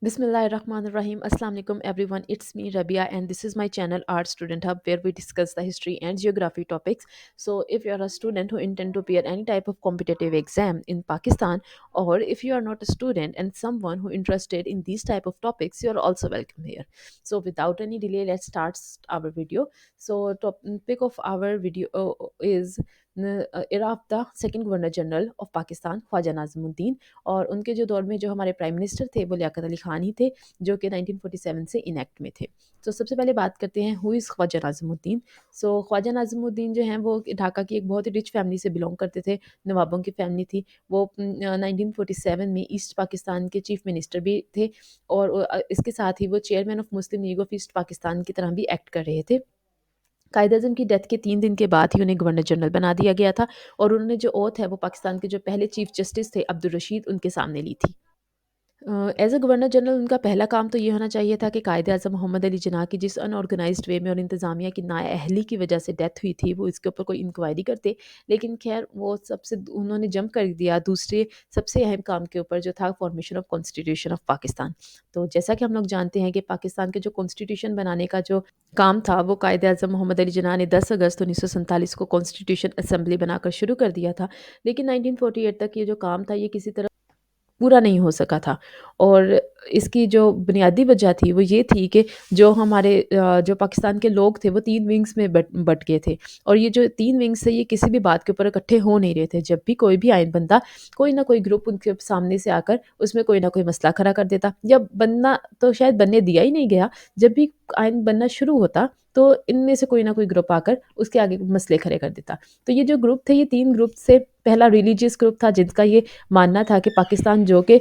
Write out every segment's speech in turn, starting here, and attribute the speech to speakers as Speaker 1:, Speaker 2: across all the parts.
Speaker 1: Bismillahirrahmanirrahim. Assalamu alaikum everyone. It's me Rabia and this is my channel Art Student Hub where we discuss the history and geography topics. So if you are a student who intend to appear any type of competitive exam in Pakistan, or if you are not a student and someone who interested in these type of topics, you are also welcome here. So without any delay, let's start our video. So topic of our video is era of the second governor general of Pakistan, Khwaja Nazimuddin. और उनके जो दौर में जो हमारे prime minister थे वो लियाकत अली खान ही थे, जो कि 1947 से इनेक्ट में थे. तो सबसे पहले बात करते हैं हु इज़ ख्वाजा नाज़िमुद्दीन. सो ख्वाजा नाज़िमुद्दीन जो हैं वो ढाका की एक बहुत ही रिच फैमिली से बिलोंग करते थे. नवाबों की फैमिली थी. वो 1947 में ईस्ट पाकिस्तान के चीफ मिनिस्टर भी थे, और इसके साथ ही वो chairman of Muslim league of east Pakistan की तरह भी एक्ट कर रहे थे. कायद अज़म की डेथ के 3 दिन के बाद ही उन्हें गवर्नर जनरल बना दिया गया था, और उन्होंने जो ओथ है वो पाकिस्तान के जो पहले चीफ जस्टिस थे अब्दुल रशीद उनके सामने ली थी. एज़ अ गवर्नर जनरल उनका पहला काम तो ये होना चाहिए था कि कायदे आज़म मोहम्मद अली जिन्ना की जिस अनऑर्गेनाइज्ड वे में और इंतज़ामिया की नाअहली की वजह से डेथ हुई थी, वो इसके ऊपर कोई इंक्वायरी करते. लेकिन खैर वो उन्होंने जंप कर दिया दूसरे सबसे अहम काम के ऊपर, जो था formation of constitution of Pakistan. तो जैसा कि हम लोग जानते हैं कि पाकिस्तान के जो कॉन्स्टिट्यूशन बनाने का जो काम था वो कायदे आज़म मोहम्मद अली जिन्ना ने 10 अगस्त 1947 को कॉन्स्टिट्यूशन असम्बली बनाकर शुरू कर दिया था. लेकिन 1948 तक ये जो काम था ये किसी तरह पूरा नहीं हो सका था. और इसकी जो बुनियादी वजह थी वो ये थी कि जो हमारे जो पाकिस्तान के लोग थे वो 3 विंग्स में बट गए थे, और ये जो 3 विंग्स थे ये किसी भी बात के ऊपर इकट्ठे हो नहीं रहे थे. जब भी कोई भी आइन बनता, कोई ना कोई ग्रुप उनके सामने से आकर उसमें कोई ना कोई मसला खड़ा कर देता, या बनना तो शायद बनने दिया ही नहीं गया. जब भी आइन बनना शुरू होता तो इनमें से कोई ना कोई ग्रुप आकर उसके आगे मसले खड़े कर देता. तो ये जो ग्रुप थे ये 3 ग्रुप से, पहला रिलीजियस ग्रुप था जिनका ये मानना था कि पाकिस्तान जो कि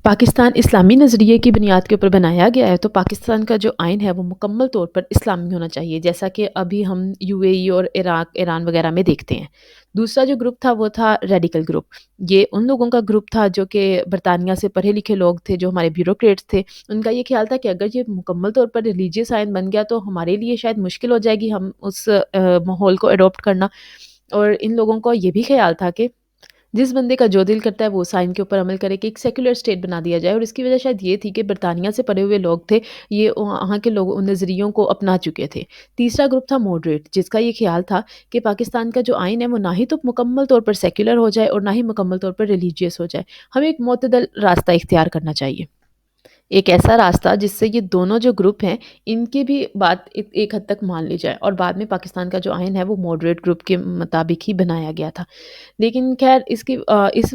Speaker 1: पाकिस्तान इस्लामी नज़रिए की बुनियाद के ऊपर बनाया गया है, तो पाकिस्तान का जो आइन है वो मुकम्मल तौर पर इस्लामी होना चाहिए, जैसा कि अभी हम यूएई और इराक, ईरान वगैरह में देखते हैं. दूसरा जो ग्रुप था वो था रेडिकल ग्रुप. ये उन लोगों का ग्रुप था जो कि बरतानिया से पढ़े लिखे लोग थे, जो हमारे ब्यूरोक्रेट्स थे. उनका ये ख्याल था कि अगर ये मुकम्मल तौर पर रिलीजियस आइन बन गया तो हमारे लिए शायद मुश्किल हो जाएगी हम उस माहौल को अडॉप्ट करना. और इन लोगों को ये भी ख्याल था कि जिस बंदे का जो दिल करता है वो साइन के ऊपर अमल करे, कि एक सेक्युलर स्टेट बना दिया जाए. और इसकी वजह शायद ये थी कि बरतानिया से पढ़े हुए लोग थे, ये वहाँ के लोग नज़रियों को अपना चुके थे. तीसरा ग्रुप था मॉडरेट, जिसका ये ख्याल था कि पाकिस्तान का जो आइन है वो ना ही तो मुकम्मल तौर पर सेक्युलर हो जाए और ना ही मुकम्मल तौर पर रिलीजियस हो जाए. हमें एक मोतदल रास्ता इख्तियार करना चाहिए, एक ऐसा रास्ता जिससे ये दोनों जो ग्रुप हैं इनकी भी बात एक हद तक मान ली जाए. और बाद में पाकिस्तान का जो आइन है वो मॉडरेट ग्रुप के मुताबिक ही बनाया गया था. लेकिन खैर इस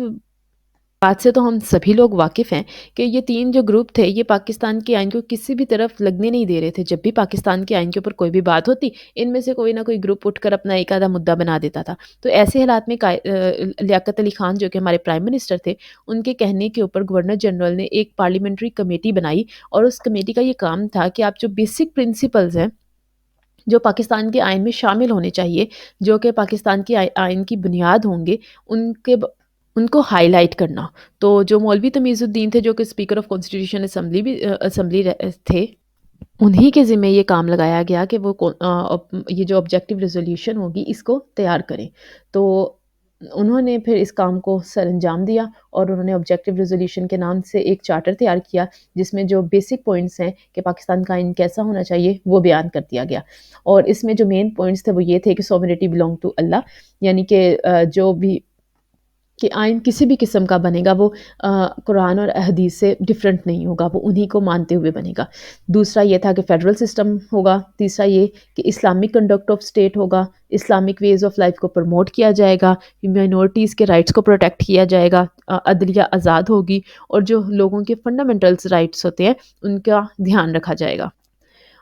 Speaker 1: बात से तो हम सभी लोग वाकिफ़ हैं कि ये 3 जो ग्रुप थे ये पाकिस्तान के आइन को किसी भी तरफ लगने नहीं दे रहे थे. जब भी पाकिस्तान के आइन के ऊपर कोई भी बात होती, इनमें से कोई ना कोई ग्रुप उठकर अपना एक आधा मुद्दा बना देता था. तो ऐसे हालात में लियाकत अली खान जो कि हमारे प्राइम मिनिस्टर थे, उनके कहने के ऊपर गवर्नर जनरल ने एक पार्लियामेंट्री कमेटी बनाई, और उस कमेटी का ये काम था कि आप जो बेसिक प्रिंसिपल्स हैं जो पाकिस्तान के आइन में शामिल होने चाहिए, जो कि पाकिस्तान की आइन की बुनियाद होंगे, उनको हाईलाइट करना. तो जो मौलवी तमीज़ुद्दीन थे, जो कि स्पीकर ऑफ कॉन्स्टिट्यूशन असम्बली भी थे, उन्हीं के ज़िम्मे ये काम लगाया गया कि वो ये जो ऑब्जेक्टिव रेजोल्यूशन होगी इसको तैयार करें. तो उन्होंने फिर इस काम को सरअंजाम दिया, और उन्होंने ऑब्जेक्टिव रेजोल्यूशन के नाम से एक चार्टर तैयार किया, जिसमें जो बेसिक पॉइंट्स हैं कि पाकिस्तान का आइन कैसा होना चाहिए वो बयान कर दिया गया. और इसमें जो मेन पॉइंट्स थे वो ये थे कि सॉवरेनिटी बिलोंग टू अल्लाह, यानी कि जो भी कि आइन किसी भी किस्म का बनेगा वो कुरान और हदीस से डिफरेंट नहीं होगा, वो उन्हीं को मानते हुए बनेगा. दूसरा ये था कि फेडरल सिस्टम होगा. तीसरा ये कि इस्लामिक कंडक्ट ऑफ स्टेट होगा, इस्लामिक वेज ऑफ लाइफ को प्रमोट किया जाएगा, माइनॉरिटीज़ के राइट्स को प्रोटेक्ट किया जाएगा, अदलिया आज़ाद होगी, और जो लोगों के फंडामेंटल्स राइट्स होते हैं उनका ध्यान रखा जाएगा.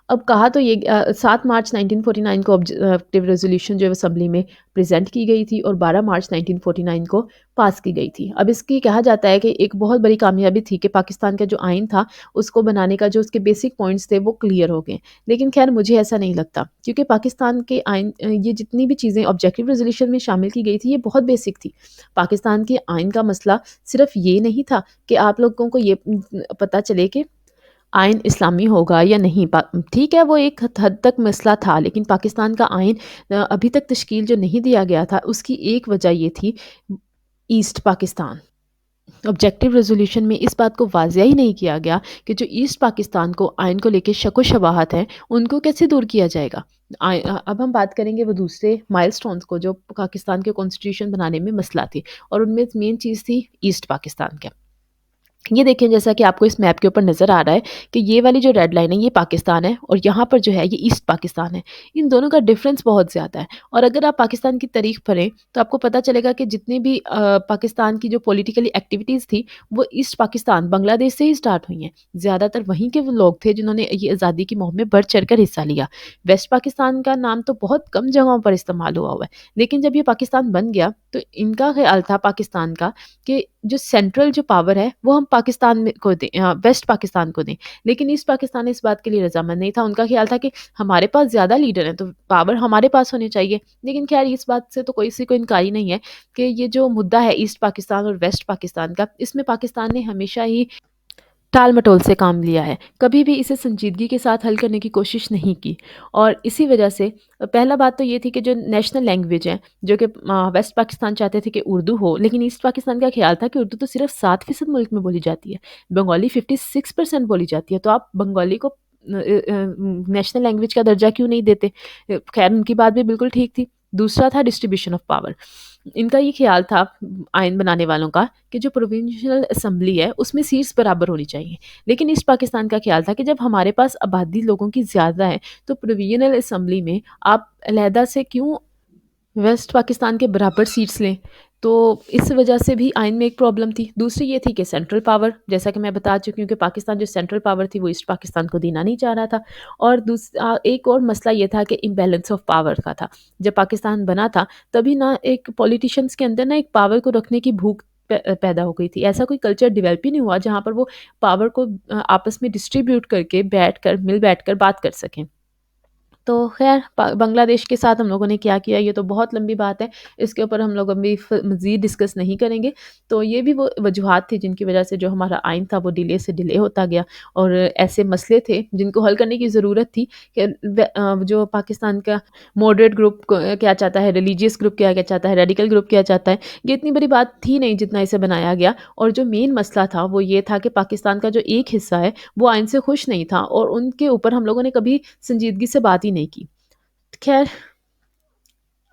Speaker 1: अब कहा तो ये 7 मार्च 1949 को ऑब्जेक्टिव रेजोल्यूशन जो है असेंबली में प्रेजेंट की गई थी, और 12 मार्च 1949 को पास की गई थी. अब इसकी कहा जाता है कि एक बहुत बड़ी कामयाबी थी कि पाकिस्तान का जो आइन था उसको बनाने का जो उसके बेसिक पॉइंट्स थे वो क्लियर हो गए. लेकिन खैर मुझे ऐसा नहीं लगता, क्योंकि पाकिस्तान के आइन ये जितनी भी चीज़ें ऑब्जेक्टिव रेजोल्यूशन में शामिल की गई थी ये बहुत बेसिक थी. पाकिस्तान के आइन का मसला सिर्फ ये नहीं था कि आप लोगों को ये पता चले कि आइन इस्लामी होगा या नहीं. ठीक है, वो एक हद तक मसला था, लेकिन पाकिस्तान का आइन अभी तक तश्कील जो नहीं दिया गया था उसकी एक वजह ये थी ईस्ट पाकिस्तान. ऑब्जेक्टिव रेजोल्यूशन में इस बात को वाज़िया ही नहीं किया गया कि जो ईस्ट पाकिस्तान को आयन को लेके शक व शबाहत है, उनको कैसे दूर किया जाएगा। अब हम बात करेंगे वो दूसरे माइलस्टोन्स को जो पाकिस्तान के कॉन्स्टिट्यूशन बनाने में मसला थी, और उनमें मेन चीज़ थी ईस्ट पाकिस्तान के। ये देखें, जैसा कि आपको इस मैप के ऊपर नज़र आ रहा है कि ये वाली जो रेड लाइन है ये पाकिस्तान है, और यहाँ पर जो है ये ईस्ट पाकिस्तान है। इन दोनों का डिफरेंस बहुत ज़्यादा है, और अगर आप पाकिस्तान की तारीख पढ़ें तो आपको पता चलेगा कि जितनी भी पाकिस्तान की जो पॉलिटिकली एक्टिविटीज़ थी वो ईस्ट पाकिस्तान बांग्लादेश से ही स्टार्ट हुई हैं। ज़्यादातर वहीं के वो लोग थे जिन्होंने ये आज़ादी की मुहिम में बढ़ चढ़ कर हिस्सा लिया। वेस्ट पाकिस्तान का नाम तो बहुत कम जगहों पर इस्तेमाल हुआ है, लेकिन जब ये पाकिस्तान बन गया तो इनका ख्याल था पाकिस्तान का कि जो सेंट्रल जो पावर है वो हम पाकिस्तान में को दें, वेस्ट पाकिस्तान को दें। लेकिन ईस्ट पाकिस्तान इस बात के लिए रजामंद नहीं था। उनका ख्याल था कि हमारे पास ज़्यादा लीडर हैं तो पावर हमारे पास होनी चाहिए। लेकिन खैर इस बात से तो कोई सी को इनकारी नहीं है कि ये जो मुद्दा है ईस्ट पाकिस्तान और वेस्ट पाकिस्तान का, इसमें पाकिस्तान ने हमेशा ही टाल मटोल से काम लिया है, कभी भी इसे संजीदगी के साथ हल करने की कोशिश नहीं की। और इसी वजह से पहला बात तो ये थी कि जो नेशनल लैंग्वेज है, जो कि वेस्ट पाकिस्तान चाहते थे कि उर्दू हो, लेकिन ईस्ट पाकिस्तान का ख्याल था कि उर्दू तो सिर्फ 7% मुल्क में बोली जाती है, बंगाली 56% बोली जाती है, तो आप बंगाली को नेशनल लैंग्वेज का दर्जा क्यों नहीं देते। खैर उनकी बात भी बिल्कुल ठीक थी। दूसरा था डिस्ट्रीब्यूशन ऑफ पावर। इनका ये ख्याल था आयन बनाने वालों का कि जो प्रोविंशियल असेंबली है उसमें सीट्स बराबर होनी चाहिए। लेकिन ईस्ट पाकिस्तान का ख्याल था कि जब हमारे पास आबादी लोगों की ज़्यादा है तो प्रोविजनल असेंबली में आप अलहदा से क्यों वेस्ट पाकिस्तान के बराबर सीट्स लें। तो इस वजह से भी आइन में एक प्रॉब्लम थी। दूसरी ये थी कि सेंट्रल पावर, जैसा कि मैं बता चुकी हूँ कि पाकिस्तान जो सेंट्रल पावर थी वो ईस्ट पाकिस्तान को देना नहीं चाह रहा था। और एक और मसला ये था कि इम्बैलेंस ऑफ पावर का था। जब पाकिस्तान बना था तभी ना एक पॉलिटिशियंस के अंदर ना एक पावर को रखने की भूख पैदा हो गई थी। ऐसा कोई कल्चर डेवलप ही नहीं हुआ जहाँ पर वो पावर को आपस में डिस्ट्रीब्यूट करके बैठ कर बात कर सकें। तो ख़ैर बांग्लादेश के साथ हम लोगों ने क्या किया ये तो बहुत लंबी बात है, इसके ऊपर हम लोग अभी मज़ीद डिस्कस नहीं करेंगे। तो ये भी वो वजूहात थी जिनकी वजह से जो हमारा आइन था वो डिले से डिले होता गया, और ऐसे मसले थे जिनको हल करने की ज़रूरत थी कि जो पाकिस्तान का मॉडरेट ग्रुप क्या चाहता है, रिलीजियस ग्रुप क्या क्या चाहता है, रेडिकल ग्रुप क्या चाहता है, ये इतनी बड़ी बात थी नहीं जितना इसे बनाया गया। और जो मेन मसला था वो ये था कि पाकिस्तान का जो एक हिस्सा है वो आइन से खुश नहीं था, और उनके ऊपर हम लोगों ने कभी संजीदगी से बात ही नहीं की। खैर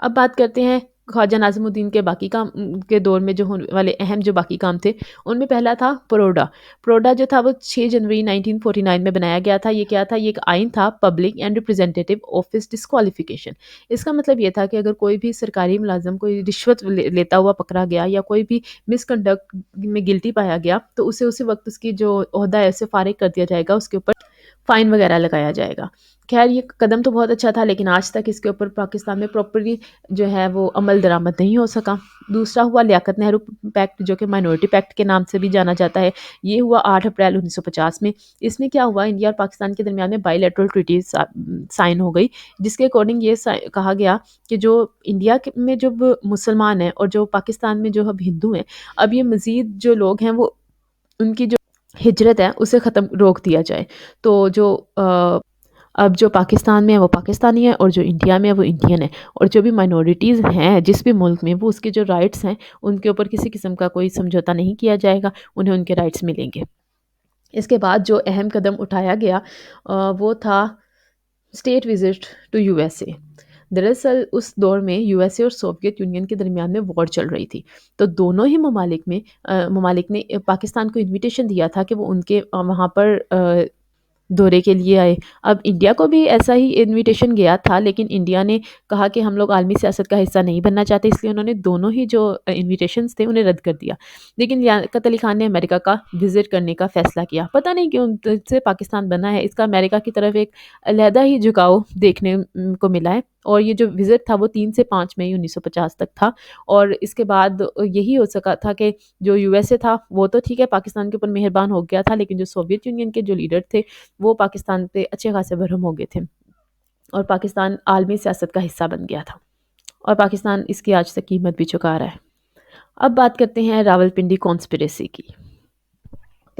Speaker 1: अब बात करते हैं ख्वाजा नाज़िमुद्दीन के बाकी काम के दौर में जो होने वाले अहम जो बाकी काम थे। उनमें पहला था परोडा। परोडा जो था वो 6 जनवरी 1949 में बनाया गया था। ये क्या था? ये एक आइन था, public and representative office disqualification. इसका मतलब ये था कि अगर कोई भी सरकारी मुलाज़िम कोई रिश्वत लेता हुआ पकड़ा गया या कोई भी मिसकंडक्ट में गिल्टी पाया गया तो उसे उसी वक़्त उसकी जो ओहदा है उसे फ़ारिग कर दिया जाएगा, उसके ऊपर फ़ाइन वगैरह लगाया जाएगा। ख़ैर ये कदम तो बहुत अच्छा था, लेकिन आज तक इसके ऊपर पाकिस्तान में प्रॉपर्ली जो है वो अमल दरामद नहीं हो सका। दूसरा हुआ लियाकत नेहरू पैक्ट, जो कि माइनॉरिटी पैक्ट के नाम से भी जाना जाता है। ये हुआ 8 अप्रैल 1950 में। इसमें क्या हुआ, इंडिया और पाकिस्तान के दरमियान में बायलैटरल ट्रीटी साइन हो गई, जिसके अकॉर्डिंग ये कहा गया कि जो इंडिया में जब मुसलमान हैं और जो पाकिस्तान में जो अब हिंदू हैं, अब ये मज़ीद जो लोग हैं वो उनकी जो हिजरत है उसे ख़त्म रोक दिया जाए। तो जो अब जो पाकिस्तान में है वो पाकिस्तानी है, और जो इंडिया में है वो इंडियन है। और जो भी माइनॉरिटीज़ हैं जिस भी मुल्क में, वो उसके जो राइट्स हैं उनके ऊपर किसी किस्म का कोई समझौता नहीं किया जाएगा, उन्हें उनके राइट्स मिलेंगे। इसके बाद जो अहम कदम उठाया गया वो था स्टेट विज़िट टू यूएसए। दरअसल उस दौर में यूएसए और सोवियत यूनियन के दरमियान में वॉर चल रही थी। तो दोनों ही ममालिक ने पाकिस्तान को इन्विटेशन दिया था कि वो उनके वहाँ पर दौरे के लिए आए। अब इंडिया को भी ऐसा ही इन्विटेशन गया था, लेकिन इंडिया ने कहा कि हम लोग आलमी सियासत का हिस्सा नहीं बनना चाहते, इसलिए उन्होंने दोनों ही जो इन्विटेशंस थे उन्हें रद्द कर दिया। लेकिन लियाकत अली खान ने अमेरिका का विज़िट करने का फ़ैसला किया। पता नहीं क्यों जब से पाकिस्तान बना है इसका अमेरिका की तरफ एक अलहदा ही झुकाव देखने को मिला है। और ये जो विज़िट था वो 3 से 5 मई 1950 तक था। और इसके बाद यही हो सका था कि जो यूएसए था वो तो ठीक है पाकिस्तान के ऊपर मेहरबान हो गया था, लेकिन जो सोवियत यूनियन के जो लीडर थे वो पाकिस्तान पे अच्छे खासे बरहम हो गए थे, और पाकिस्तान आलमी सियासत का हिस्सा बन गया था, और पाकिस्तान इसकी आज तक कीमत भी चुका रहा है। अब बात करते हैं रावलपिंडी कॉन्स्पिरेसी की।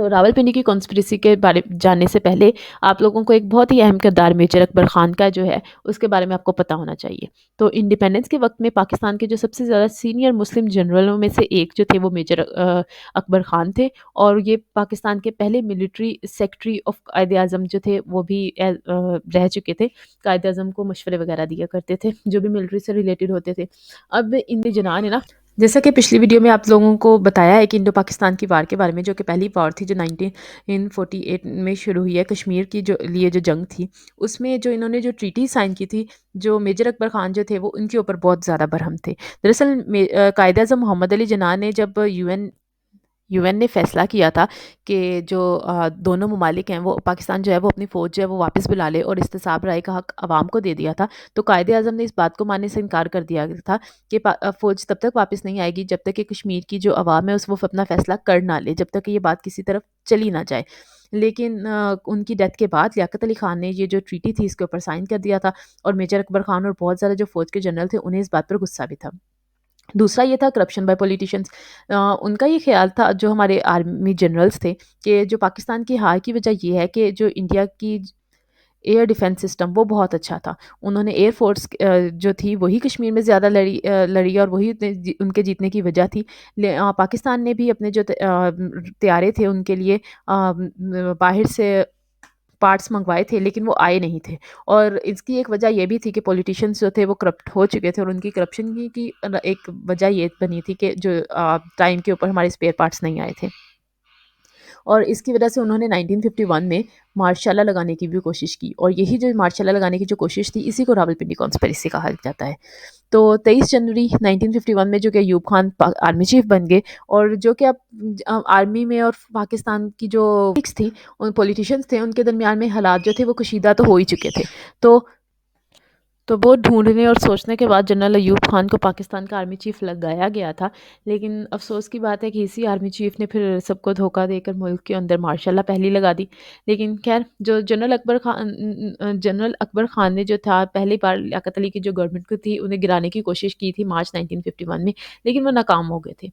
Speaker 1: تو راولپنڈی کی کانسپریسی کے بارے جاننے سے پہلے آپ لوگوں کو ایک بہت ہی اہم کردار میجر اکبر خان کا جو ہے اس کے بارے میں آپ کو پتہ ہونا چاہیے۔ تو انڈیپینڈنس کے وقت میں پاکستان کے جو سب سے زیادہ سینئر مسلم جنرلوں میں سے ایک جو تھے وہ میجر اکبر خان تھے، اور یہ پاکستان کے پہلے military secretary of Quaid Azam جو تھے وہ بھی رہ چکے تھے۔ قائد اعظم کو مشورے وغیرہ دیا کرتے تھے جو بھی ملٹری سے ریلیٹڈ ہوتے تھے۔ اب ان جنان ہے نا، جیسا کہ پچھلی ویڈیو میں آپ لوگوں کو بتایا ہے کہ انڈو پاکستان کی وار کے بارے میں، جو کہ پہلی وار تھی جو 1948 میں شروع ہوئی ہے، کشمیر کی جو لیے جو جنگ تھی، اس میں جو انہوں نے جو ٹریٹی سائن کی تھی، جو میجر اکبر خان جو تھے وہ ان کے اوپر بہت زیادہ برہم تھے۔ دراصل قائد اعظم محمد علی جناح نے جب یو این نے فیصلہ کیا تھا کہ جو دونوں ممالک ہیں وہ پاکستان جو ہے وہ اپنی فوج جو ہے وہ واپس بلا لے اور استصواب رائے کا حق عوام کو دے دیا تھا، تو قائد اعظم نے اس بات کو ماننے سے انکار کر دیا تھا کہ فوج تب تک واپس نہیں آئے گی جب تک کہ کشمیر کی جو عوام ہے اس وہ اپنا فیصلہ کر نہ لے، جب تک کہ یہ بات کسی طرف چلی نہ جائے۔ لیکن ان کی ڈیتھ کے بعد لیاقت علی خان نے یہ جو ٹریٹی تھی اس کے اوپر سائن کر دیا تھا، اور میجر اکبر خان اور بہت زیادہ جو فوج کے جنرل تھے انہیں اس بات پر غصہ بھی تھا۔ دوسرا یہ تھا کرپشن بائی پولیٹیشنز۔ ان کا یہ خیال تھا، جو ہمارے آرمی جنرلز تھے، کہ جو پاکستان کی ہار کی وجہ یہ ہے کہ جو انڈیا کی ایئر ڈیفنس سسٹم وہ بہت اچھا تھا۔ انہوں نے ایئر فورس جو تھی وہی کشمیر میں زیادہ لڑی اور وہی ان کے جیتنے کی وجہ تھی۔ پاکستان نے بھی اپنے جو طیارے تھے ان کے لیے باہر سے پارٹس منگوائے تھے، لیکن وہ آئے نہیں تھے، اور اس کی ایک وجہ یہ بھی تھی کہ پولیٹیشینز جو تھے وہ کرپٹ ہو چکے تھے، اور ان کی کرپشن کی ایک وجہ یہ بنی تھی کہ جو ٹائم کے اوپر ہمارے اسپیئر پارٹس نہیں آئے تھے، اور اس کی وجہ سے انہوں نے 1951 میں مارشل لا لگانے کی بھی کوشش کی، اور یہی جو مارشل لا لگانے کی جو کوشش تھی اسی کو راولپنڈی کانسپریسی کہا جاتا ہے۔ تو 23 جنوری 1951 میں جو کہ ایوب خان آرمی چیف بن گئے، اور جو کہ اب آرمی میں اور پاکستان کی جو تھی ان پولیٹیشنز تھے ان کے درمیان میں حالات جو تھے وہ کشیدہ تو ہو ہی چکے تھے۔ تو بہت ڈھونڈنے اور سوچنے کے بعد جنرل ایوب خان کو پاکستان کا آرمی چیف لگایا گیا تھا، لیکن افسوس کی بات ہے کہ اسی آرمی چیف نے پھر سب کو دھوکہ دے کر ملک کے اندر مارشل لا پہلی لگا دی۔ لیکن خیر، جو جنرل اکبر خان نے جو تھا پہلی بار لیاقت علی کی جو گورنمنٹ کو تھی انہیں گرانے کی کوشش کی تھی مارچ 1951 میں، لیکن وہ ناکام ہو گئے تھے۔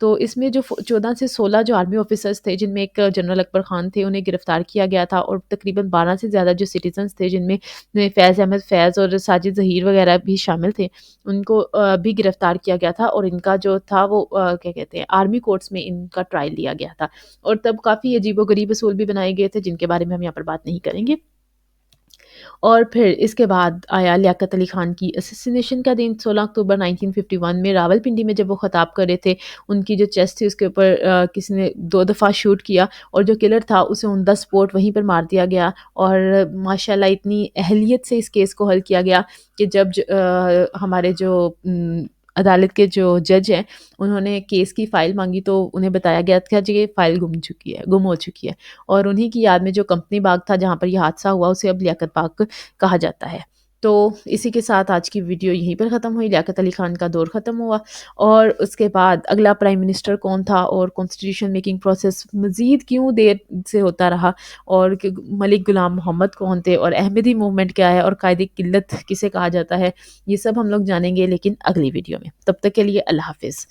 Speaker 1: تو اس میں جو 14 سے 16 جو آرمی آفیسرز تھے، جن میں ایک جنرل اکبر خان تھے، انہیں گرفتار کیا گیا تھا، اور تقریباً 12 سے زیادہ جو سٹیزنز تھے، جن میں فیض احمد فیض اور ساجد ظہیر وغیرہ بھی شامل تھے، ان کو بھی گرفتار کیا گیا تھا، اور ان کا جو تھا وہ کیا کہتے ہیں آرمی کورٹس میں ان کا ٹرائل لیا گیا تھا، اور تب کافی عجیب و غریب اصول بھی بنائے گئے تھے جن کے بارے میں ہم یہاں پر بات نہیں کریں گے۔ اور پھر اس کے بعد آیا لیاقت علی خان کی اسیسینیشن کا دن 16 اکتوبر 1951 میں راولپنڈی میں، جب وہ خطاب کر رہے تھے، ان کی جو چیسٹ تھی اس کے اوپر کسی نے 2 دفعہ شوٹ کیا، اور جو کلر تھا اسے آن دا اسپوٹ وہیں پر مار دیا گیا، اور ماشاءاللہ اتنی اہلیت سے اس کیس کو حل کیا گیا کہ جب ہمارے جو عدالت کے جو جج ہیں انہوں نے کیس کی فائل مانگی تو انہیں بتایا گیا تھا کہ یہ فائل گم ہو چکی ہے، اور انہی کی یاد میں جو کمپنی باغ تھا جہاں پر یہ حادثہ ہوا اسے اب لیاقت باغ کہا جاتا ہے۔ تو اسی کے ساتھ آج کی ویڈیو یہیں پر ختم ہوئی، لیاقت علی خان کا دور ختم ہوا، اور اس کے بعد اگلا پرائم منسٹر کون تھا، اور کانسٹیٹیوشن میکنگ پروسیس مزید کیوں دیر سے ہوتا رہا، اور ملک غلام محمد کون تھے، اور احمدی موومنٹ کیا ہے، اور قائد قلت کسے کہا جاتا ہے، یہ سب ہم لوگ جانیں گے لیکن اگلی ویڈیو میں۔ تب تک کے لیے اللہ حافظ۔